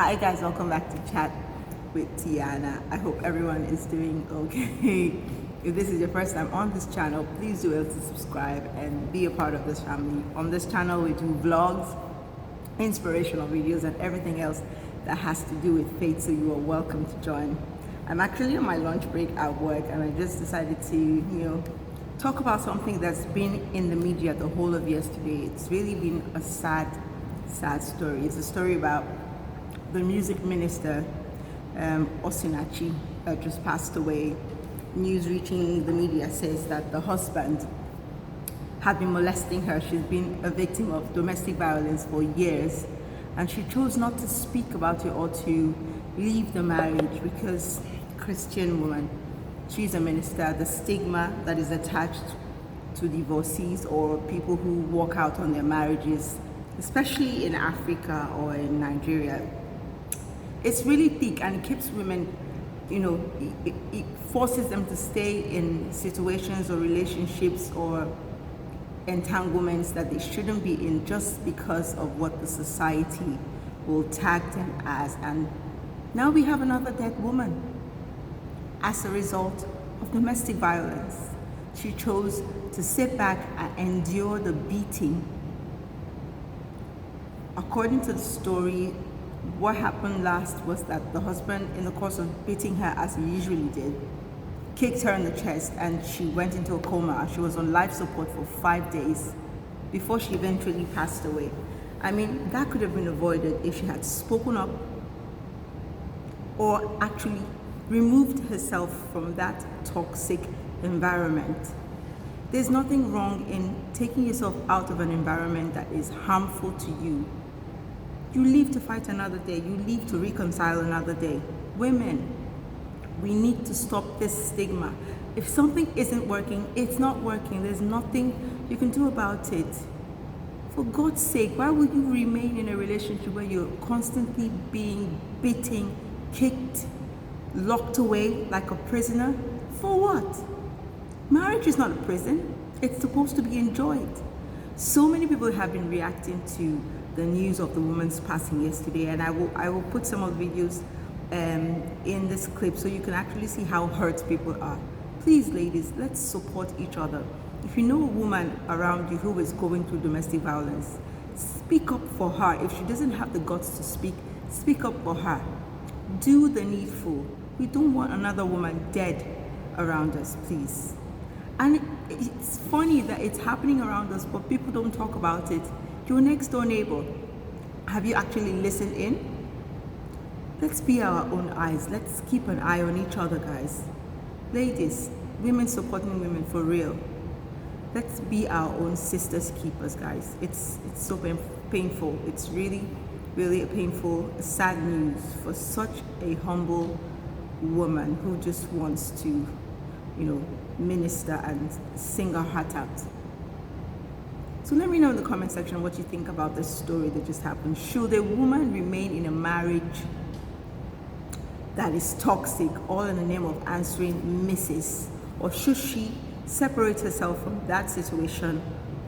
Hi guys, welcome back to Chat with Tiana. I hope everyone is doing okay. If this is your first time on this channel, please do to subscribe and be a part of this family. On this channel we do vlogs, inspirational videos and everything else that has to do with faith, so you are welcome to join. I'm actually on my lunch break at work and I just decided to, talk about something that's been in the media the whole of yesterday. It's really been a sad story. It's a story about the music minister Osinachi that just passed away. News reaching the media says that the husband had been molesting her. She's been a victim of domestic violence for years, and she chose not to speak about it or to leave the marriage because Christian woman, she's a minister. The stigma that is attached to divorcees or people who walk out on their marriages, especially in Africa or in Nigeria, it's really thick, and it keeps women, it forces them to stay in situations or relationships or entanglements that they shouldn't be in just because of what the society will tag them as. And now we have another dead woman as a result of domestic violence. She chose to sit back and endure the beating. According to the story, what happened last was that the husband, in the course of beating her as he usually did, kicked her in the chest and she went into a coma. She was on life support for 5 days before she eventually passed away. I mean, that could have been avoided if she had spoken up or actually removed herself from that toxic environment. There's nothing wrong in taking yourself out of an environment that is harmful to you. You leave to fight another day. You leave to reconcile another day. Women, we need to stop this stigma. If something isn't working, it's not working. There's nothing you can do about it. For God's sake, why would you remain in a relationship where you're constantly being beaten, kicked, locked away like a prisoner? For what? Marriage is not a prison. It's supposed to be enjoyed. So many people have been reacting to the news of the woman's passing yesterday, and I will put some of the videos in this clip so you can actually see how hurt people are. Please, ladies, let's support each other. If you know a woman around you who is going through domestic violence, speak up for her. If she doesn't have the guts to speak up for her. Do the needful. We don't want another woman dead around us, please. And it's funny that it's happening around us, but people don't talk about it. Your next door neighbor, have you actually listened in? Let's be our own eyes. Let's keep an eye on each other, guys. Ladies, women supporting women for real. Let's be our own sisters keepers, guys. It's so painful. It's really, really a painful, sad news for such a humble woman who just wants to, minister and sing her heart out. So let me know in the comment section what you think about this story that just happened. Should a woman remain in a marriage that is toxic, all in the name of answering Mrs.? Or should she separate herself from that situation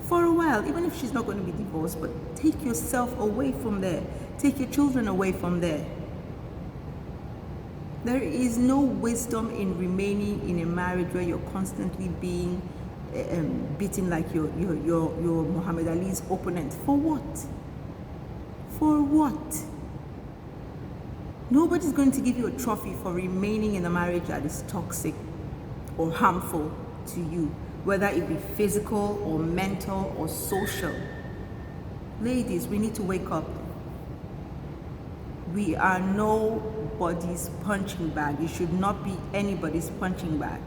for a while, even if she's not going to be divorced, but take yourself away from there. Take your children away from there. There is no wisdom in remaining in a marriage where you're constantly being beaten like your Muhammad Ali's opponent. For what? For what? Nobody's going to give you a trophy for remaining in a marriage that is toxic or harmful to you, whether it be physical or mental or social. Ladies, we need to wake up. We are nobody's punching bag. You should not be anybody's punching bag.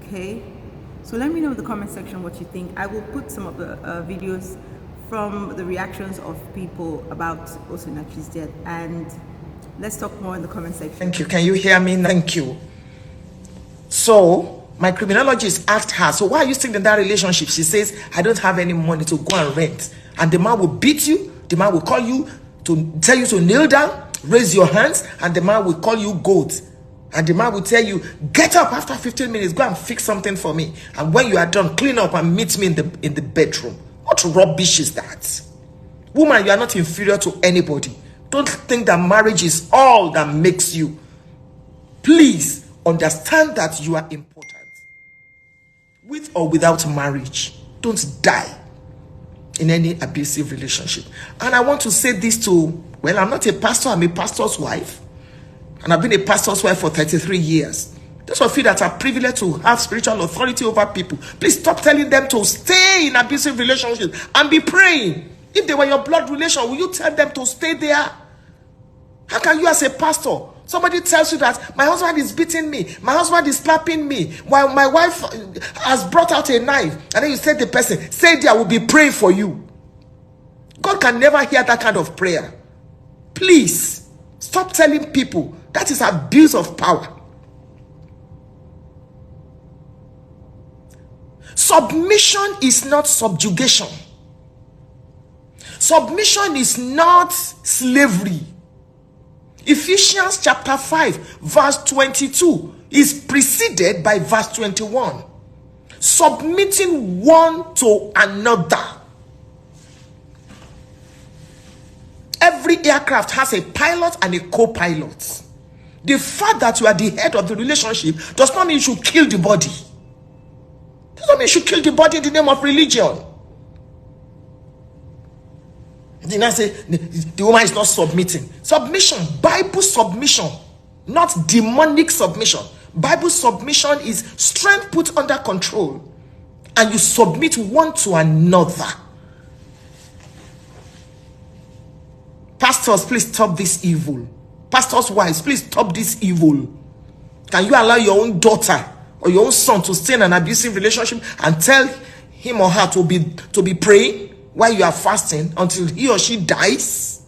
Okay? So let me know in the comment section what you think. I will put some of the videos from the reactions of people about Osinachi's death, and let's talk more in the comment section. Thank you. Can you hear me? Thank you. So my criminologist asked her, so why are you still in that relationship? She says, I don't have any money to go and rent. And the man will beat you. The man will call you to tell you to kneel down, raise your hands, and the man will call you goat. And the man will tell you, get up after 15 minutes, go and fix something for me. And when you are done, clean up and meet me in the bedroom. What rubbish is that? Woman, you are not inferior to anybody. Don't Don't think that marriage is all that makes you. Please understand that you are important. With or without marriage, don't die in any abusive relationship. And I want to say this to, well, I'm not a pastor, I'm a pastor's wife. And I've been a pastor's wife for 33 years. Those of you that are privileged to have spiritual authority over people, please stop telling them to stay in abusive relationships and be praying. If they were your blood relation, will you tell them to stay there? How can you as a pastor, somebody tells you that my husband is beating me, my husband is slapping me, while my wife has brought out a knife, and then you say to the person, say there, I will be praying for you. God can never hear that kind of prayer. Please, stop telling people. That is abuse of power. Submission is not subjugation. Submission is not slavery. Ephesians chapter 5 verse 22 is preceded by verse 21. Submitting one to another. Every aircraft has a pilot and a co-pilot. The fact that you are the head of the relationship does not mean you should kill the body. Does not mean you should kill the body in the name of religion. Then I say the woman is not submitting. Submission, Bible submission, not demonic submission. Bible submission is strength put under control, and you submit one to another. Pastors, please stop this evil. Pastors' wives, please stop this evil. Can you allow your own daughter or your own son to stay in an abusive relationship and tell him or her to be praying while you are fasting until he or she dies?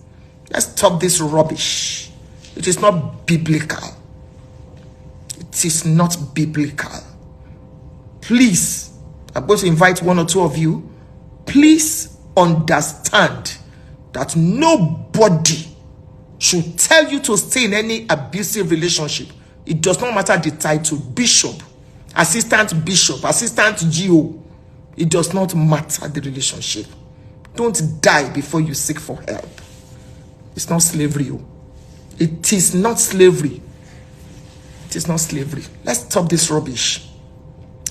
Let's stop this rubbish. It is not biblical. It is not biblical. Please, I'm going to invite one or two of you. Please understand that nobody should tell you to stay in any abusive relationship. It does not matter the title, bishop, assistant, GO. It does not matter the relationship. Don't die before you seek for help. It's not slavery. It is not slavery. It is not slavery. Let's stop this rubbish.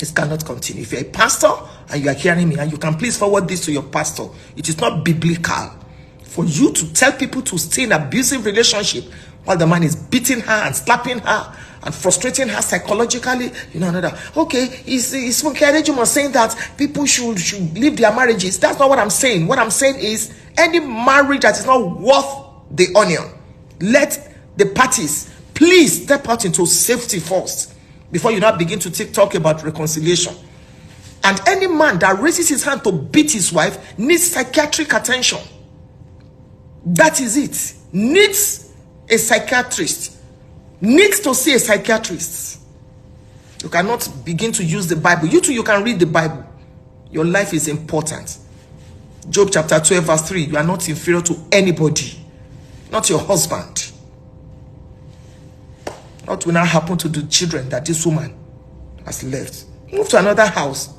It cannot continue. If you're a pastor and you are hearing me, and you can please forward this to your pastor, it is not biblical for you to tell people to stay in abusive relationship while the man is beating her and slapping her and frustrating her psychologically. You know, another. Okay, it's Funke saying that people should leave their marriages. That's not what I'm saying. What I'm saying is any marriage that is not worth the onion, let the parties please step out into safety first before you now begin to talk about reconciliation. And any man that raises his hand to beat his wife needs psychiatric attention. That is it. Needs a psychiatrist. Needs to see a psychiatrist. You cannot begin to use the Bible. You too, you can read the Bible. Your life is important. Job chapter 12 verse 3. You are not inferior to anybody. Not your husband. What will now happen to the children that this woman has left? Move to another house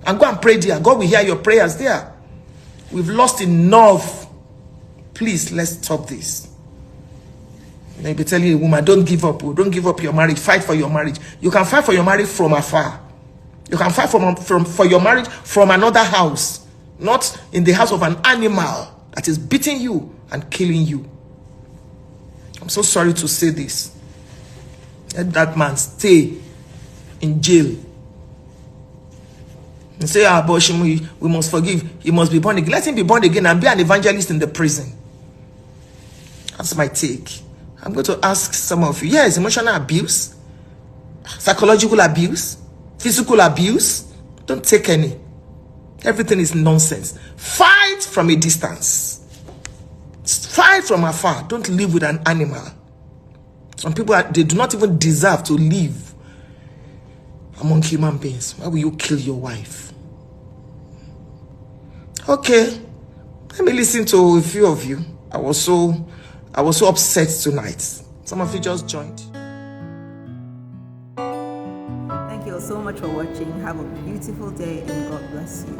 and go and pray there. God will hear your prayers there. We've lost enough. Please, let's stop this. They'll be telling a woman, don't give up. Don't give up your marriage. Fight for your marriage. You can fight for your marriage from afar. You can fight for your marriage from another house. Not in the house of an animal that is beating you and killing you. I'm so sorry to say this. Let that man stay in jail. And say, abortion, we must forgive. He must be born again. Let him be born again and be an evangelist in the prison. That's my take. I'm going to ask some of you. Yes, emotional abuse, psychological abuse, physical abuse. Don't take any. Everything is nonsense. Fight from a distance. Fight from afar. Don't live with an animal. Some people, they do not even deserve to live among human beings. Why will you kill your wife? Okay, let me listen to a few of you. I was so upset tonight. Some of you just joined. Thank you all so much for watching. Have a beautiful day and God bless you.